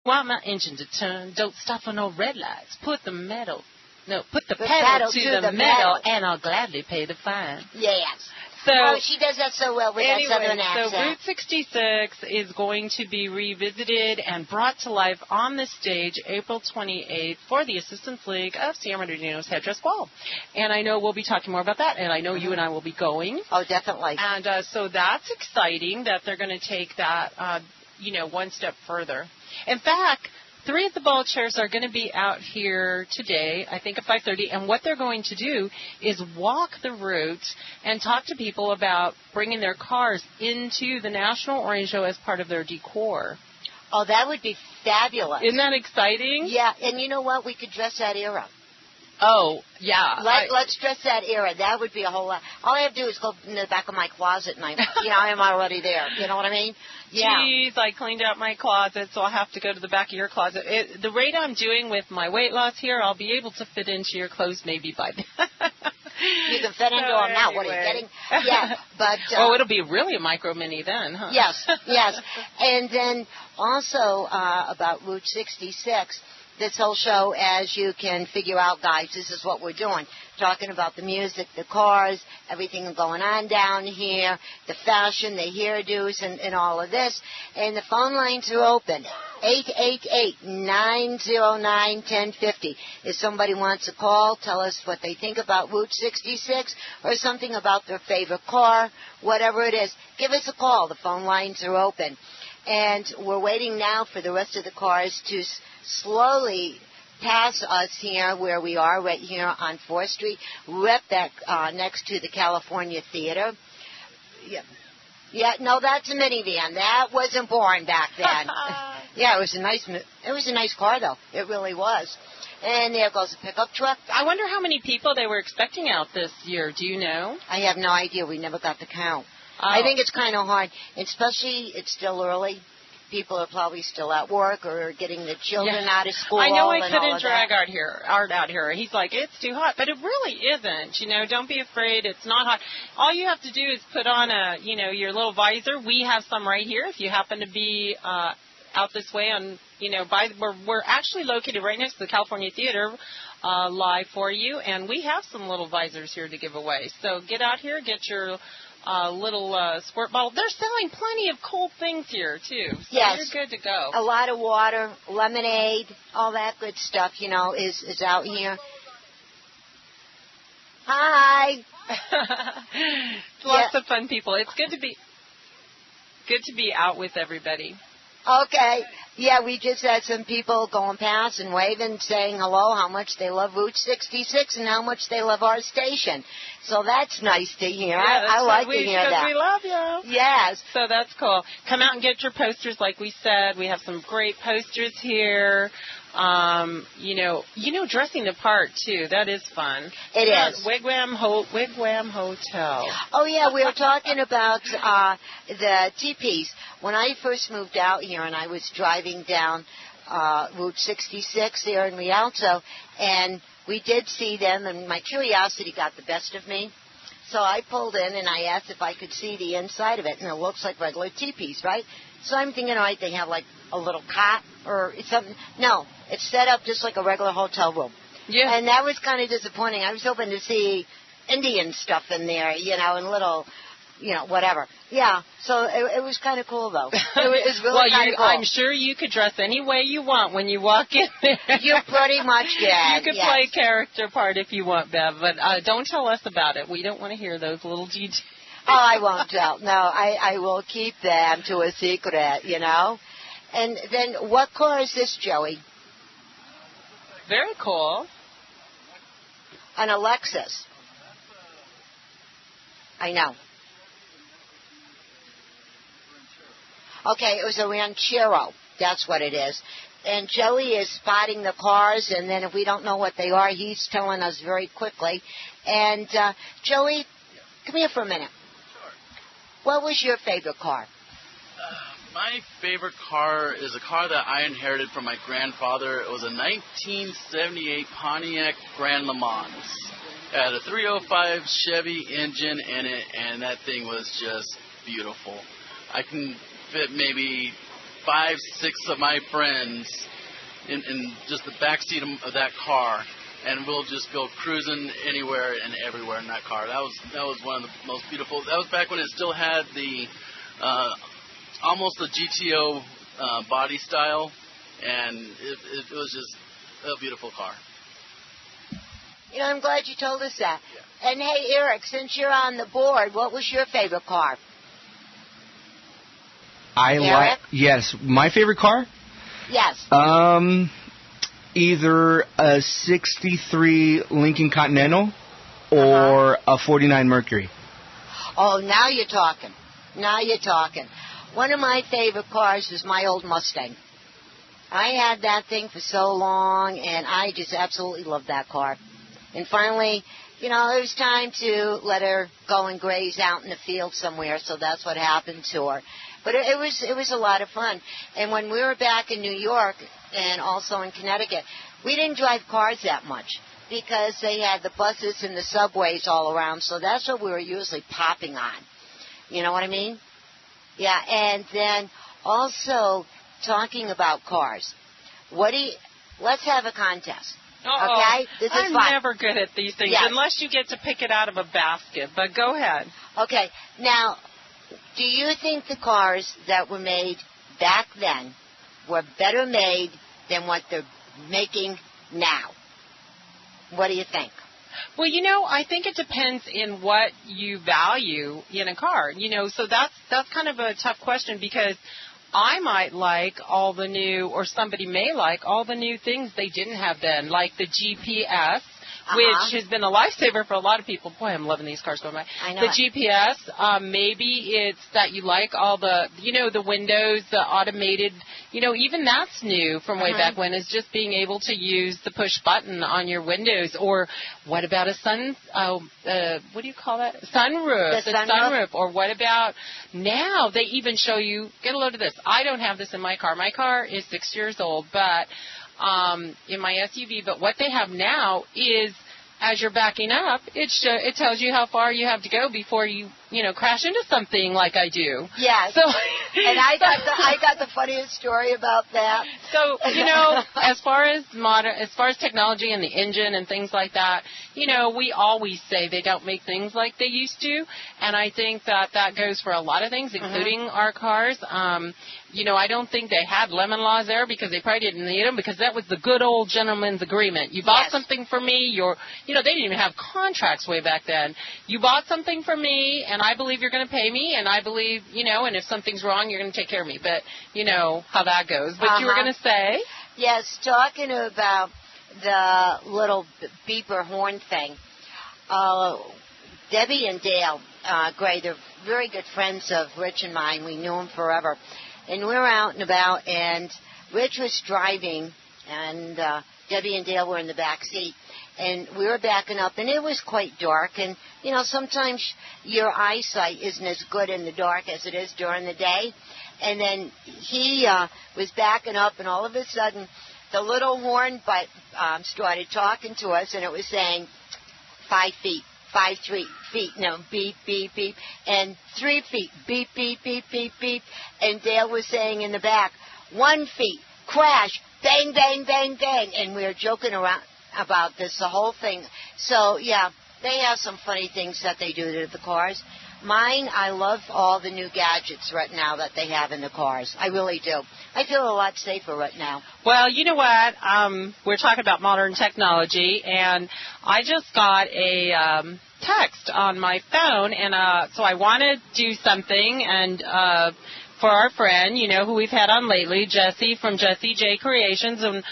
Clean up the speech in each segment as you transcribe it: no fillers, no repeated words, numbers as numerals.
Want my engine to turn, don't stop for no red lights. Put the pedal to the metal, and I'll gladly pay the fine. Yes. So, she does that so well with that Southern accent. So Route 66 is going to be revisited and brought to life on the stage April 28th for the Assistance League of San Bernardino's Headdress Ball. And I know we'll be talking more about that, and I know you and I will be going. Oh, definitely. And so that's exciting that they're going to take that, one step further. In fact, 3 of the ball chairs are going to be out here today, I think at 5:30, and what they're going to do is walk the route and talk to people about bringing their cars into the National Orange Show as part of their decor. Oh, that would be fabulous. Isn't that exciting? Yeah, and you know what? We could dress that era. Oh, yeah. Let's dress that era. That would be a whole lot. All I have to do is go in the back of my closet, and I am already there. You know what I mean? Yeah. Geez, I cleaned out my closet, so I'll have to go to the back of your closet. The rate I'm doing with my weight loss here, I'll be able to fit into your clothes maybe by then. You can fit into them now. What are you getting? Yeah, but... it'll be really a micro mini then, huh? Yes. And then also about Route 66... This whole show, as you can figure out, guys, this is what we're doing. Talking about the music, the cars, everything going on down here, the fashion, the hairdos, and all of this. And the phone lines are open. 888-909-1050. If somebody wants to call, tell us what they think about Route 66 or something about their favorite car, whatever it is, give us a call. The phone lines are open. And we're waiting now for the rest of the cars to slowly pass us here where we are, right here on 4th Street, right back next to the California Theater. Yeah, no, that's a minivan. That wasn't born back then. Yeah, it was a nice car, though. It really was. And there goes a pickup truck. I wonder how many people they were expecting out this year. Do you know? I have no idea. We never got the count. Oh. I think it's kind of hard, especially it's still early. People are probably still at work or getting the children out of school. I know I couldn't drag Art out here. He's like, it's too hot. But it really isn't. Don't be afraid. It's not hot. All you have to do is put on your little visor. We have some right here if you happen to be out this way on, we're actually located right next to the California Theater live for you. And we have some little visors here to give away. So get out here, get your little squirt bottle. They're selling plenty of cold things here, too. So yes. You're good to go. A lot of water, lemonade, all that good stuff, is out here. Hi. Lots of fun people. It's good to be out with everybody. Okay. Yeah, we just had some people going past and waving, saying hello, how much they love Route 66 and how much they love our station. So that's nice to hear. Yeah, I like to hear that. We love you. Yes. So that's cool. Come out and get your posters like we said. We have some great posters here. Dressing the part, too. That is fun. It is. Wigwam Hotel. Oh, yeah, we were talking about the teepees. When I first moved out here and I was driving down Route 66 there in Rialto, and we did see them, and my curiosity got the best of me. So I pulled in and I asked if I could see the inside of it, and it looks like regular teepees, right? So I'm thinking, all right, they have like a little cot or something. No, it's set up just like a regular hotel room. Yeah. And that was kind of disappointing. I was hoping to see Indian stuff in there, and little, whatever. Yeah, so it was kind of cool, though. It was really kind of cool. I'm sure you could dress any way you want when you walk in there. You pretty much did. You could play a character part if you want, Bev, but don't tell us about it. We don't want to hear those little details. Oh, I won't tell. No, I will keep them to a secret, And then what car is this, Joey? Very cool. An Alexis. I know. Okay, it was a Ranchero. That's what it is. And Joey is spotting the cars, and then if we don't know what they are, he's telling us very quickly. And, Joey, come here for a minute. Sure. What was your favorite car? My favorite car is a car that I inherited from my grandfather. It was a 1978 Pontiac Grand Le Mans. It had a 305 Chevy engine in it, and that thing was just beautiful. I can fit maybe 5, 6 of my friends in just the back seat of that car, and we'll just go cruising anywhere and everywhere in that car. That was one of the most beautiful. That was back when it still had the almost the GTO body style, and it was just a beautiful car. You know, I'm glad you told us that. Yeah. And hey, Eric, since you're on the board, what was your favorite car? Yes, my favorite car? Yes. Either a 63 Lincoln Continental or a 49 Mercury. Oh, now you're talking. Now you're talking. One of my favorite cars was my old Mustang. I had that thing for so long, and I just absolutely loved that car. And finally, you know, it was time to let her go and graze out in the field somewhere, so that's what happened to her. But it was a lot of fun. And when we were back in New York and also in Connecticut, we didn't drive cars that much because they had the buses and the subways all around, so that's what we were usually popping on. You know what I mean? Yeah, and then also talking about cars. Let's have a contest. Okay? This is I'm fun. never good at these things unless you get to pick it out of a basket, but go ahead. Okay, now, do you think the cars that were made back then were better made than what they're making now? What do you think? Well, you know, I think it depends in what you value in a car. You know, so that's kind of a tough question because I might like all the new, or somebody may like all the new things they didn't have then, like the GPS, which has been a lifesaver for a lot of people. Boy, I'm loving these cars going by. I know the GPS, maybe it's that you like all the, you know, the windows, the automated, you know, even that's new from way back when, is just being able to use the push button on your windows. Or what about a what do you call that? Sunroof. The sunroof. Or what about now they even show you, get a load of this. I don't have this in my car. My car is 6 years old, but in my SUV, but what they have now is, as you're backing up, it tells you how far you have to go before you crash into something like I do. Yeah. So, and I got the funniest story about that. So, as far as technology and the engine and things like that, we always say they don't make things like they used to, and I think that goes for a lot of things, including our cars. I don't think they had lemon laws there because they probably didn't need them, because that was the good old gentleman's agreement. You bought something for me, they didn't even have contracts way back then. You bought something for me, and I believe you're going to pay me, and I believe, and if something's wrong, you're going to take care of me. But you know how that goes. But you were going to say? Yes, talking about the little beeper horn thing. Debbie and Dale Gray, they're very good friends of Rich and mine. We knew them forever. And we were out and about, and Rich was driving, and Debbie and Dale were in the back seat. And we were backing up, and it was quite dark. And, sometimes your eyesight isn't as good in the dark as it is during the day. And then he was backing up, and all of a sudden, the little horn started talking to us, and it was saying 5 feet. 5 feet, no, beep, beep, beep, and 3 feet, beep, beep, beep, beep, beep, and Dale was saying in the back, 1 feet, crash, bang, bang, bang, bang, and we were joking around about this, the whole thing. So, yeah, they have some funny things that they do to the cars. Mine, I love all the new gadgets right now that they have in the cars. I really do. I feel a lot safer right now. Well, you know what? We're talking about modern technology, and I just got a text on my phone, and so I want to do something, and for our friend, who we've had on lately, Jesse from Jesse J Creations, and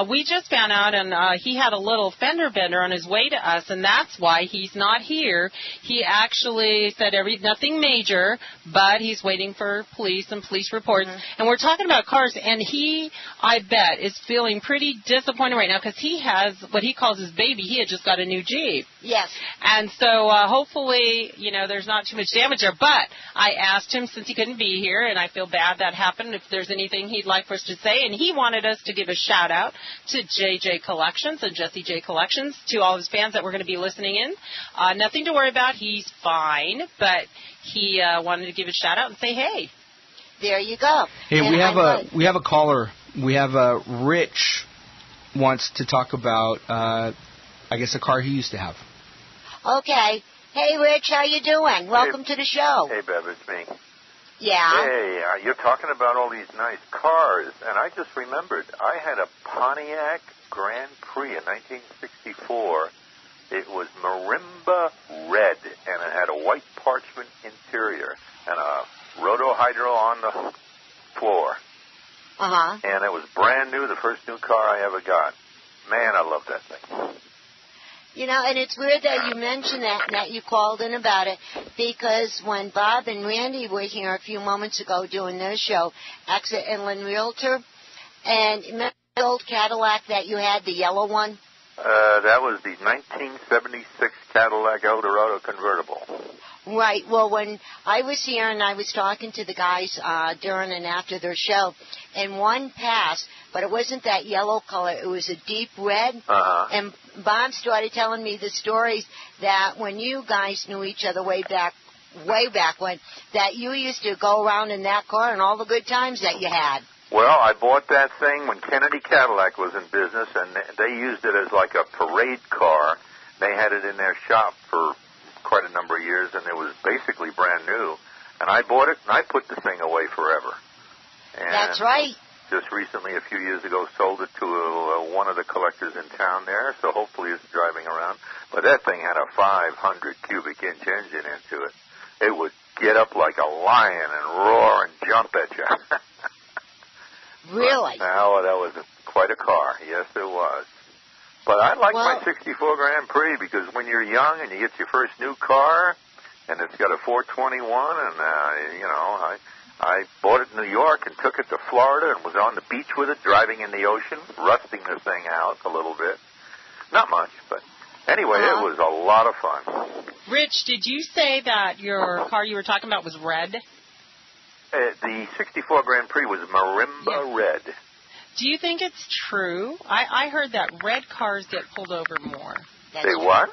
we just found out, and he had a little fender bender on his way to us, and that's why he's not here. He actually said nothing major, but he's waiting for police and police reports, and we're talking about cars, and he, I bet, is feeling pretty disappointed right now because he has what he calls his baby. He had just got a new Jeep. Yes. And so hopefully, there's not too much damage there, but I asked him, since he couldn't be here, and I feel bad that happened, if there's anything he'd like for us to say, and he wanted us to give a shout-out to JJ Collections and Jesse J Collections, to all his fans that were going to be listening in. Nothing to worry about. He's fine, but he wanted to give a shout-out and say hey. there you go. Hey, And we have a caller. We have Rich wants to talk about, I guess, a car he used to have. Okay. Hey, Rich, how you doing? Welcome to the show. Hey, Bev, it's me. Yeah. Hey, you're talking about all these nice cars, and I just remembered I had a Pontiac Grand Prix in 1964. It was marimba red, and it had a white parchment interior and a roto-hydro on the floor. Uh-huh. And it was brand new, the first new car I ever got. Man, I love that thing. You know, and it's weird that you mentioned that and that you called in about it, because when Bob and Randy were here a few moments ago doing their show, Exit Inland Realtor, and remember the old Cadillac that you had, the yellow one? That was the 1976 Cadillac Eldorado convertible. Right. Well, when I was here and I was talking to the guys during and after their show, and one passed, but it wasn't that yellow color. It was a deep red. Uh-huh. And Bob started telling me the stories that when you guys knew each other way back when, that you used to go around in that car and all the good times that you had. Well, I bought that thing when Kennedy Cadillac was in business, and they used it as like a parade car. They had it in their shop for quite a number of years, and it was basically brand new. And I bought it, and I put the thing away forever. And that's right. Just recently, a few years ago, sold it to one of the collectors in town there, so hopefully it's driving around. But that thing had a 500 cubic inch engine into it. It would get up like a lion and roar and jump at you. Really? Now, that was quite a car. Yes, it was. But I like my 64 Grand Prix because when you're young and you get your first new car, and it's got a 421, and, I bought it in New York and took it to Florida and was on the beach with it, driving in the ocean, rusting the thing out a little bit. Not much, but anyway, it was a lot of fun. Rich, did you say that your car you were talking about was red? The 64 Grand Prix was marimba red. Do you think it's true? I heard that red cars get pulled over more. Say what?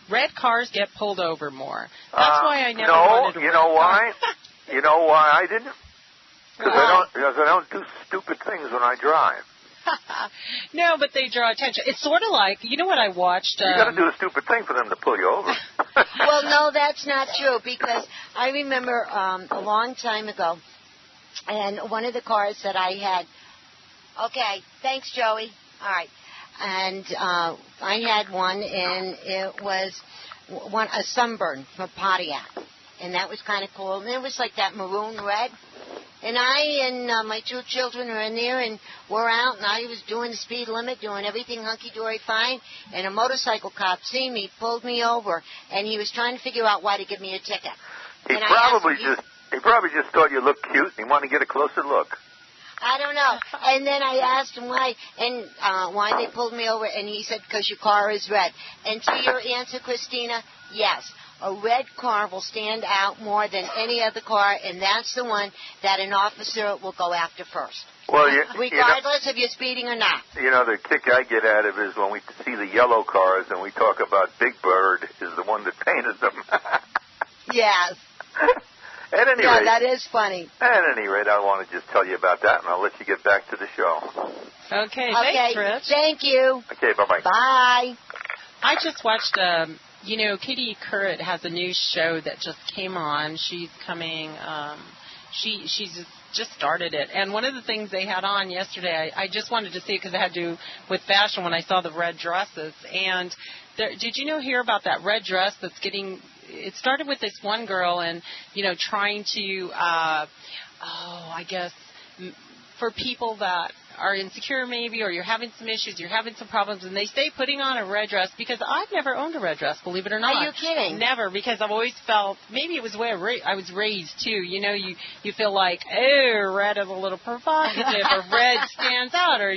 Red cars get pulled over more. That's why I never wanted a you know why? You know why I didn't? Because I don't do stupid things when I drive. No, but they draw attention. It's sort of like, you know what I watched? You got to do a stupid thing for them to pull you over. Well, no, that's not true, because I remember a long time ago, and one of the cars that I had. Okay, thanks, Joey. All right, and I had one, and it was a Sunburn from Pontiac, and that was kind of cool. And it was like that maroon red. And I and my two children were in there, and we're out, and I was doing the speed limit, doing everything hunky-dory fine, and a motorcycle cop seen me, pulled me over, and he was trying to figure out why to give me a ticket. He probably just thought you looked cute, and he wanted to get a closer look. I don't know. And then I asked him why, and why they pulled me over, and he said, because your car is red. And to your answer, Christina, yes. A red car will stand out more than any other car, and that's the one that an officer will go after first. Well, regardless if you're speeding or not. You know, the kick I get out of it is when we see the yellow cars and we talk about Big Bird is the one that painted them. Yes. At any rate, that is funny. At any rate, I want to just tell you about that, and I'll let you get back to the show. Okay, thanks, Rich. Thank you. Okay, bye-bye. Bye. I just watched, Katie Couric has a new show that just came on. She's coming, she's just started it. And one of the things they had on yesterday, I just wanted to see because it had to do with fashion when I saw the red dresses. And did you hear about that red dress that's getting... It started with this one girl and, trying to, I guess, for people that are insecure maybe, or you're having some issues, you're having some problems, and they say putting on a red dress, because I've never owned a red dress, believe it or not. Are you kidding? Never, because I've always felt, maybe it was the way I was raised too, you feel like, oh, red is a little provocative, or red stands out, or,